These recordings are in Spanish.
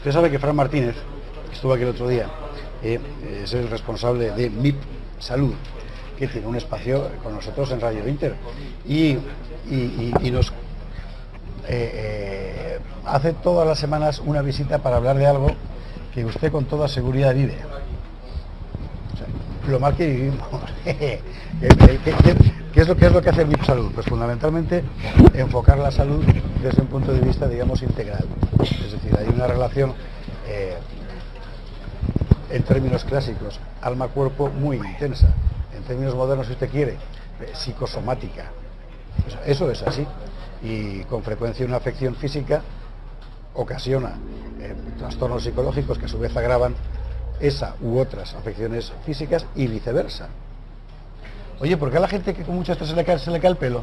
Usted sabe que Fran Martínez, que estuvo aquí el otro día, es el responsable de MIP Salud, que tiene un espacio con nosotros en Radio Inter, y nos hace todas las semanas una visita para hablar de algo que usted con toda seguridad vive. O sea, lo mal que vivimos. ¿Qué es lo que hace MIP Salud? Pues fundamentalmente enfocar la salud desde un punto de vista, digamos, integral. Es decir, hay una relación en términos clásicos, alma-cuerpo muy intensa. En términos modernos, si usted quiere, psicosomática. O sea, eso es así. Y con frecuencia una afección física ocasiona trastornos psicológicos que a su vez agravan esa u otras afecciones físicas y viceversa. Oye, ¿por qué a la gente que con mucho estrés se le cae el pelo?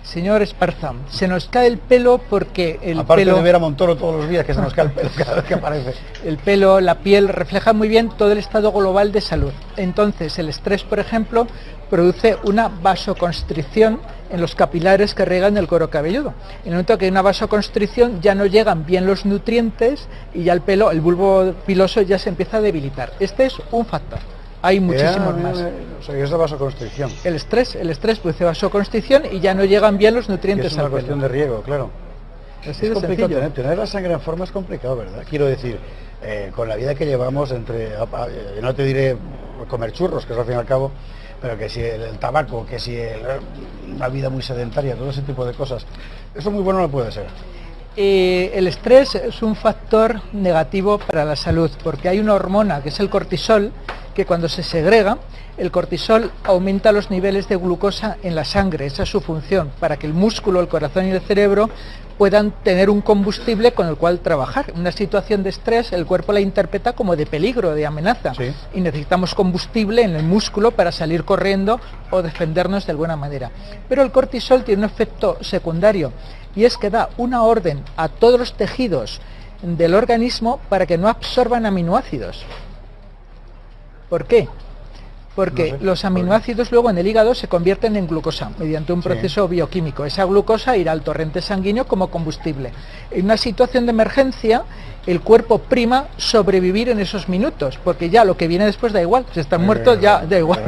Señor Esparza, se nos cae el pelo porque Aparte de ver a Montoro todos los días, que se nos cae el pelo cada vez que aparece. El pelo, la piel, refleja muy bien todo el estado global de salud. Entonces, el estrés, por ejemplo, produce una vasoconstricción en los capilares que riegan el cuero cabelludo. En el momento que hay una vasoconstricción, ya no llegan bien los nutrientes y ya el pelo, el bulbo piloso, ya se empieza a debilitar. Este es un factor. Hay muchísimos más. O sea, que es la vasoconstricción. El estrés produce vasoconstricción y ya no llegan bien los nutrientes al pelo. Es una cuestión de riego, claro. Así es de complicado sencillo. Tener la sangre en forma es complicado, ¿verdad? Quiero decir, con la vida que llevamos no te diré comer churros, que es al fin y al cabo, pero que si el tabaco, que si una vida muy sedentaria, todo ese tipo de cosas, eso muy bueno no puede ser. El estrés es un factor negativo para la salud, porque hay una hormona, que es el cortisol, que cuando se segrega, el cortisol aumenta los niveles de glucosa en la sangre. Esa es su función, para que el músculo, el corazón y el cerebro puedan tener un combustible con el cual trabajar. Una situación de estrés, el cuerpo la interpreta como de peligro, de amenaza, sí. Y necesitamos combustible en el músculo para salir corriendo o defendernos de alguna manera. Pero el cortisol tiene un efecto secundario, y es que da una orden a todos los tejidos del organismo para que no absorban aminoácidos. ¿Por qué? Porque no sé, los aminoácidos luego en el hígado se convierten en glucosa mediante un proceso bioquímico. Esa glucosa irá al torrente sanguíneo como combustible. En una situación de emergencia, el cuerpo prima sobrevivir en esos minutos, porque ya lo que viene después da igual. Si están muertos ya da igual.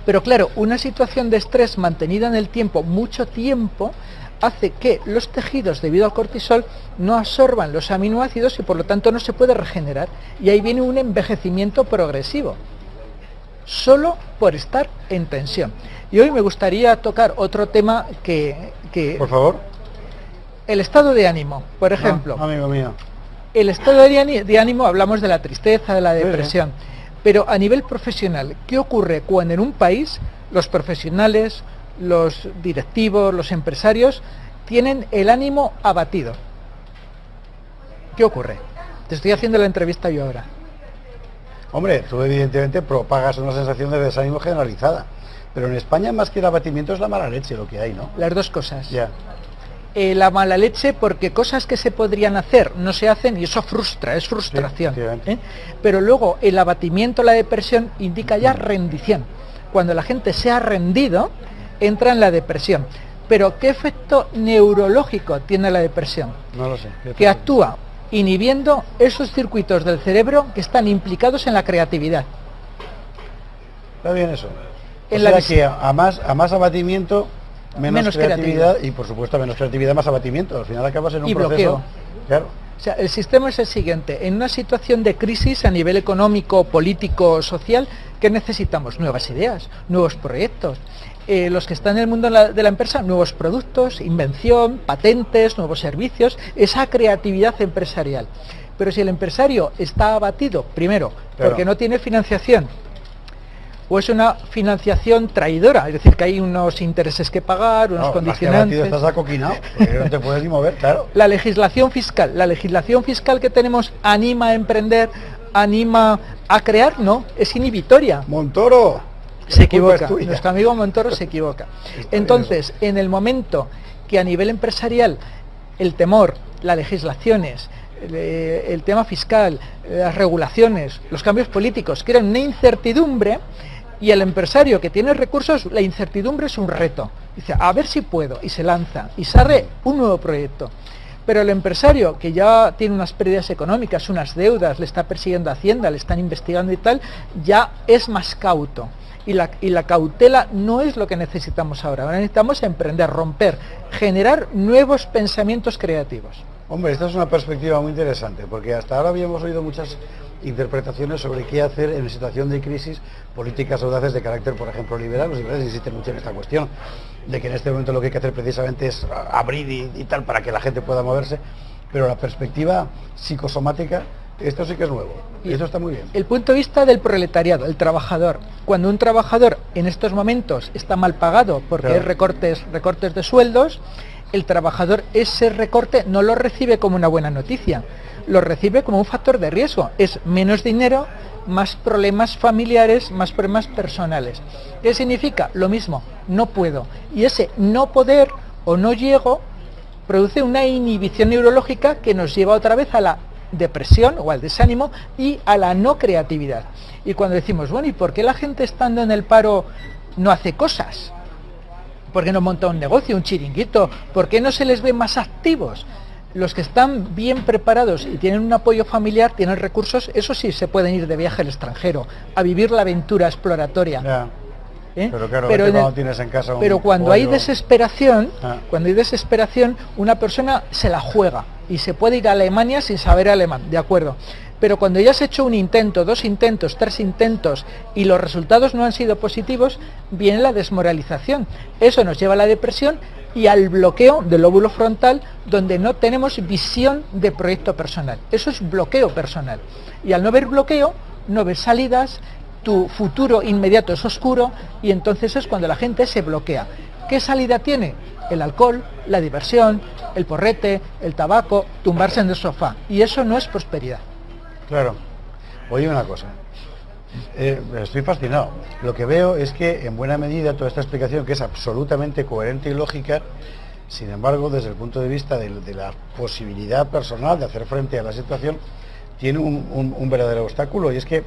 Pero claro, una situación de estrés mantenida en el tiempo, mucho tiempo, hace que los tejidos, debido al cortisol, no absorban los aminoácidos y por lo tanto no se puede regenerar. Y ahí viene un envejecimiento progresivo, solo por estar en tensión. Y hoy me gustaría tocar otro tema que por favor. El estado de ánimo, por ejemplo. No, amigo mío. El estado de ánimo, hablamos de la tristeza, de la depresión, sí. Pero a nivel profesional, ¿qué ocurre cuando en un país los profesionales, los directivos, los empresarios tienen el ánimo abatido? ¿Qué ocurre? Te estoy haciendo la entrevista yo ahora. Hombre, tú evidentemente propagas una sensación de desánimo generalizada, pero en España más que el abatimiento es la mala leche lo que hay, ¿no? Las dos cosas. Ya. La mala leche porque cosas que se podrían hacer no se hacen y eso frustra, es frustración. Sí, pero luego el abatimiento, la depresión indica ya rendición. Cuando la gente se ha rendido, entra en la depresión. Pero ¿qué efecto neurológico tiene la depresión? No lo sé. Que actúa inhibiendo esos circuitos del cerebro que están implicados en la creatividad. Está bien eso. O sea que a más abatimiento, menos creatividad y por supuesto menos creatividad, más abatimiento. Al final acabas en un proceso. Bloqueo. Claro. O sea, el sistema es el siguiente: en una situación de crisis a nivel económico, político, social, ¿qué necesitamos? Nuevas ideas, nuevos proyectos. Los que están en el mundo de la empresa, nuevos productos, invención, patentes, nuevos servicios, esa creatividad empresarial. Pero si el empresario está abatido, primero, porque no tiene financiación, o es una financiación traidora, es decir, que hay unos intereses que pagar, unos condicionantes. Estás acoquinado, porque no te puedes ni mover, claro. La legislación fiscal que tenemos anima a emprender, anima a crear, no, es inhibitoria. Montoro se equivoca, nuestro amigo Montoro se equivoca. Entonces, en el momento que a nivel empresarial el temor, las legislaciones, el tema fiscal, las regulaciones, los cambios políticos crean una incertidumbre, y el empresario que tiene recursos, la incertidumbre es un reto. Dice, a ver si puedo, y se lanza, y sale un nuevo proyecto. Pero el empresario, que ya tiene unas pérdidas económicas, unas deudas, le está persiguiendo Hacienda, le están investigando y tal, ya es más cauto. Y la cautela no es lo que necesitamos ahora. Ahora necesitamos emprender, romper, generar nuevos pensamientos creativos. Hombre, esta es una perspectiva muy interesante, porque hasta ahora habíamos oído muchas interpretaciones sobre qué hacer en situación de crisis, políticas audaces de carácter, por ejemplo, liberal. Los liberales insisten mucho en esta cuestión, de que en este momento lo que hay que hacer precisamente es abrir y tal para que la gente pueda moverse, pero la perspectiva psicosomática, esto sí que es nuevo, y esto está muy bien. El punto de vista del proletariado, el trabajador. Cuando un trabajador en estos momentos está mal pagado porque hay recortes de sueldos, el trabajador ese recorte no lo recibe como una buena noticia, lo recibe como un factor de riesgo. Es menos dinero, más problemas familiares, más problemas personales. ¿Qué significa? Lo mismo, no puedo. Y ese no poder o no llego produce una inhibición neurológica que nos lleva otra vez a la depresión o al desánimo y a la no creatividad. Y cuando decimos, bueno, ¿y por qué la gente estando en el paro no hace cosas? ¿Por qué no monta un negocio, un chiringuito? ¿Por qué no se les ve más activos? Los que están bien preparados y tienen un apoyo familiar, tienen recursos, eso sí, se pueden ir de viaje al extranjero, a vivir la aventura exploratoria. Ya. Pero claro, cuando tienes en casa pero cuando hay desesperación, una persona se la juega y se puede ir a Alemania sin saber alemán, de acuerdo. Pero cuando ya has hecho un intento, 2 intentos, 3 intentos y los resultados no han sido positivos, viene la desmoralización. Eso nos lleva a la depresión y al bloqueo del lóbulo frontal, donde no tenemos visión de proyecto personal. Eso es bloqueo personal. Y al no ver bloqueo, no ves salidas, tu futuro inmediato es oscuro y entonces es cuando la gente se bloquea. ¿Qué salida tiene? El alcohol, la diversión, el porrete, el tabaco, tumbarse en el sofá. Y eso no es prosperidad. Claro. Oye, una cosa. Estoy fascinado. Lo que veo es que en buena medida toda esta explicación, que es absolutamente coherente y lógica, sin embargo, desde el punto de vista de la posibilidad personal de hacer frente a la situación, tiene un verdadero obstáculo, y es que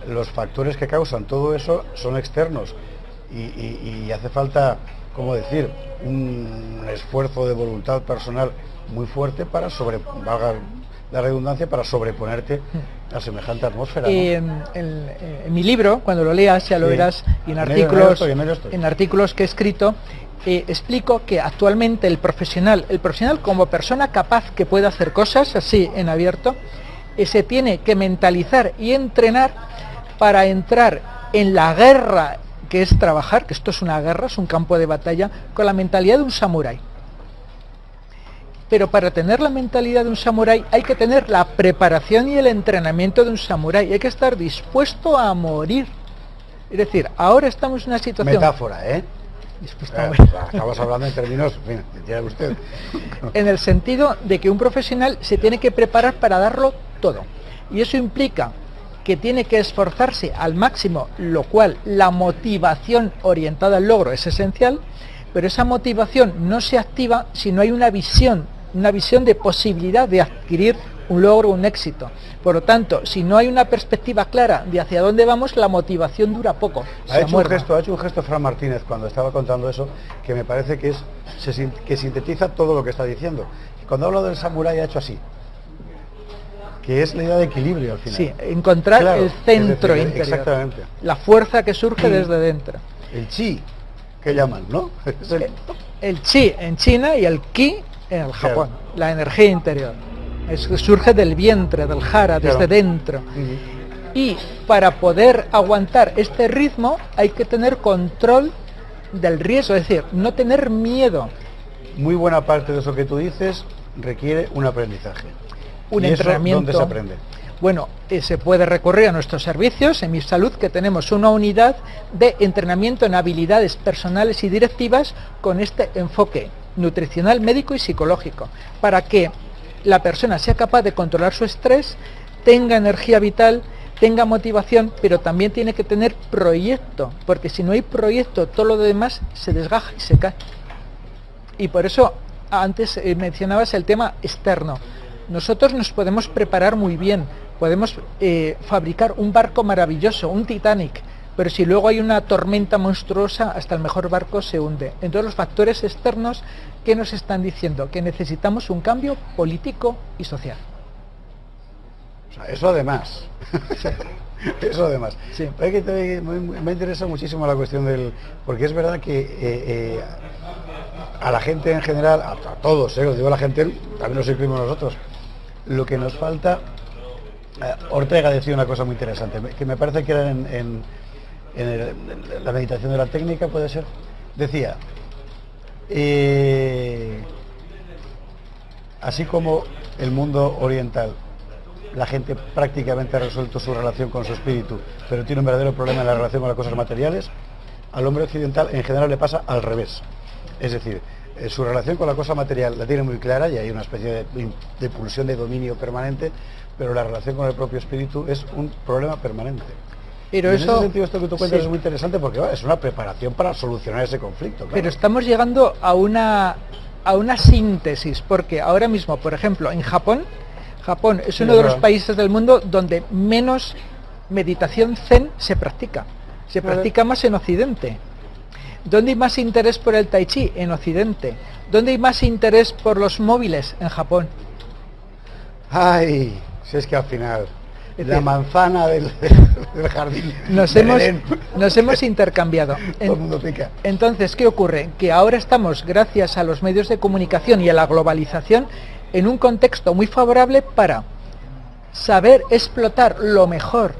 los factores que causan todo eso son externos y hace falta, ¿cómo decir?, un esfuerzo de voluntad personal muy fuerte para valga la redundancia, para sobreponerte a semejante atmósfera, ¿no? En mi libro, cuando lo leas, ya lo verás, y en artículos que he escrito, explico que actualmente el profesional como persona capaz que puede hacer cosas así en abierto, se tiene que mentalizar y entrenar para entrar en la guerra que es trabajar, que esto es una guerra, es un campo de batalla, con la mentalidad de un samurái. Pero para tener la mentalidad de un samurái hay que tener la preparación y el entrenamiento de un samurái, hay que estar dispuesto a morir. Es decir, ahora estamos en una situación... Metáfora, ¿eh? Estamos hablando en términos, ya usted. En el sentido de que un profesional se tiene que preparar para darlo todo. Y eso implica que tiene que esforzarse al máximo, lo cual la motivación orientada al logro es esencial, pero esa motivación no se activa si no hay una visión de posibilidad de adquirir un logro, un éxito. Por lo tanto, si no hay una perspectiva clara de hacia dónde vamos, la motivación dura poco. Ha hecho un gesto Fran Martínez cuando estaba contando eso, que me parece que sintetiza todo lo que está diciendo. Cuando habla del samurái ha hecho así, que es la idea de equilibrio al final. Sí, encontrar el centro interior. Exactamente. La fuerza que surge desde dentro. El chi, que llaman, ¿no? El chi en China y el ki en el Japón, la energía interior. Surge del vientre, del jara, desde dentro. Y para poder aguantar este ritmo hay que tener control del riesgo, es decir, no tener miedo. Muy buena parte de eso que tú dices requiere un aprendizaje. Un entrenamiento. ¿Dónde se aprende? Bueno, se puede recurrir a nuestros servicios en Mi Salud, que tenemos una unidad de entrenamiento en habilidades personales y directivas con este enfoque nutricional, médico y psicológico, para que la persona sea capaz de controlar su estrés, tenga energía vital, tenga motivación, pero también tiene que tener proyecto, porque si no hay proyecto, todo lo demás se desgaja y se cae. Y por eso antes mencionabas el tema externo. Nosotros nos podemos preparar muy bien, podemos fabricar un barco maravilloso, un Titanic, pero si luego hay una tormenta monstruosa, hasta el mejor barco se hunde. Entonces los factores externos, ¿qué nos están diciendo? Que necesitamos un cambio político y social. O sea, eso además. Eso además. Sí. Me interesa muchísimo la cuestión del... Porque es verdad que a la gente en general, a todos, lo digo a la gente, también nos incluimos nosotros, lo que nos falta... Ortega decía una cosa muy interesante, que me parece que era en la meditación de la técnica, puede ser. Decía, así como el mundo oriental, la gente prácticamente ha resuelto su relación con su espíritu, pero tiene un verdadero problema en la relación con las cosas materiales, al hombre occidental en general le pasa al revés. Es decir, su relación con la cosa material la tiene muy clara y hay una especie de pulsión de dominio permanente, pero la relación con el propio espíritu es un problema permanente. Pero en eso, ese sentido, esto que tú cuentas sí, es muy interesante porque es una preparación para solucionar ese conflicto. Claro. Pero estamos llegando a una síntesis, porque ahora mismo, por ejemplo, en Japón es uno de los países del mundo donde menos meditación zen se practica. Se practica más en Occidente. ¿Dónde hay más interés por el tai chi? En Occidente. ¿Dónde hay más interés por los móviles? En Japón. Ay, si es que al final la manzana del jardín nos hemos intercambiado. Todo el mundo pica. Entonces, ¿qué ocurre? Que ahora estamos, gracias a los medios de comunicación y a la globalización, en un contexto muy favorable para saber explotar lo mejor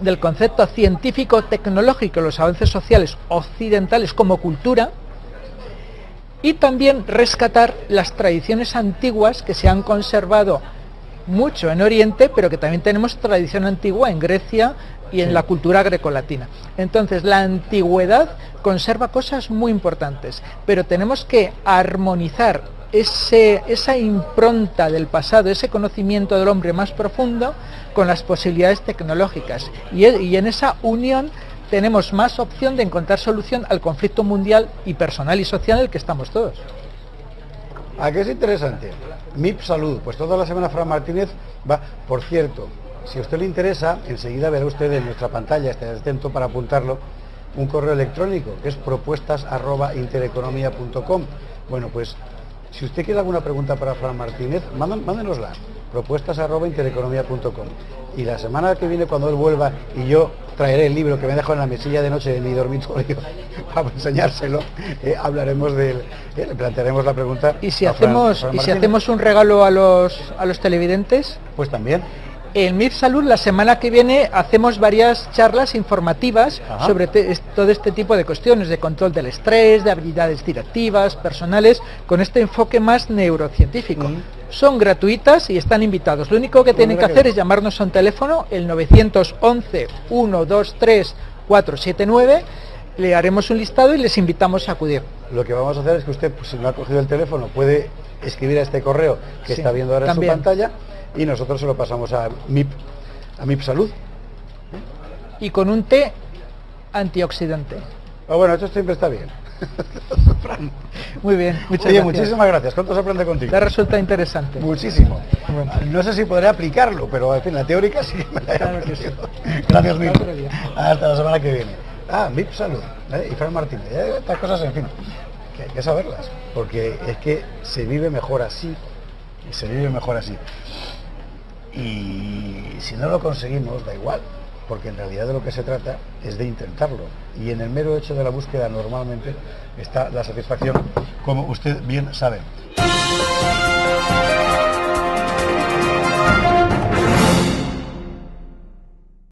del concepto científico, tecnológico, los avances sociales occidentales como cultura, y también rescatar las tradiciones antiguas que se han conservado mucho en Oriente, pero que también tenemos tradición antigua en Grecia y en la cultura grecolatina. Entonces, la antigüedad conserva cosas muy importantes, pero tenemos que armonizar esa impronta del pasado, ese conocimiento del hombre más profundo, con las posibilidades tecnológicas. Y en esa unión tenemos más opción de encontrar solución al conflicto mundial y personal y social en el que estamos todos. ¿A qué es interesante? MIP Salud, pues toda la semana Fran Martínez va. Por cierto, si a usted le interesa, enseguida verá usted en nuestra pantalla, esté atento para apuntarlo, un correo electrónico que es propuestas@intereconomia.com. Bueno, pues si usted quiere alguna pregunta para Fran Martínez, mándenosla, propuestas@intereconomia.com. Y la semana que viene, cuando él vuelva, y yo traeré el libro que me dejó en la mesilla de noche de mi dormitorio para enseñárselo, hablaremos le plantearemos la pregunta. ¿Y si hacemos un regalo a los televidentes? Pues también. En MIP Salud la semana que viene hacemos varias charlas informativas sobre todo este tipo de cuestiones, de control del estrés, de habilidades directivas, personales, con este enfoque más neurocientífico. Son gratuitas y están invitados. Lo único que tienen que hacer es llamarnos a un teléfono, el 911 123 479, le haremos un listado y les invitamos a acudir. Lo que vamos a hacer es que usted, pues, si no ha cogido el teléfono, puede escribir a este correo que está viendo ahora también en su pantalla, y nosotros se lo pasamos a MIP Salud. Y con un té antioxidante. Bueno, esto siempre está bien. Muy bien, muchas Oye, gracias. Muchísimas gracias. ¿Cuánto se aprende contigo? Te resulta interesante. Muchísimo. Bueno. No sé si podré aplicarlo, pero en fin, la teórica sí me la he aprendido. Gracias, MIP. Hasta la semana que viene. MIP Salud, y Fran Martínez. Estas cosas, en fin, que hay que saberlas, porque es que se vive mejor así. Y se vive mejor así. Y si no lo conseguimos, da igual, porque en realidad de lo que se trata es de intentarlo. Y en el mero hecho de la búsqueda normalmente está la satisfacción, como usted bien sabe.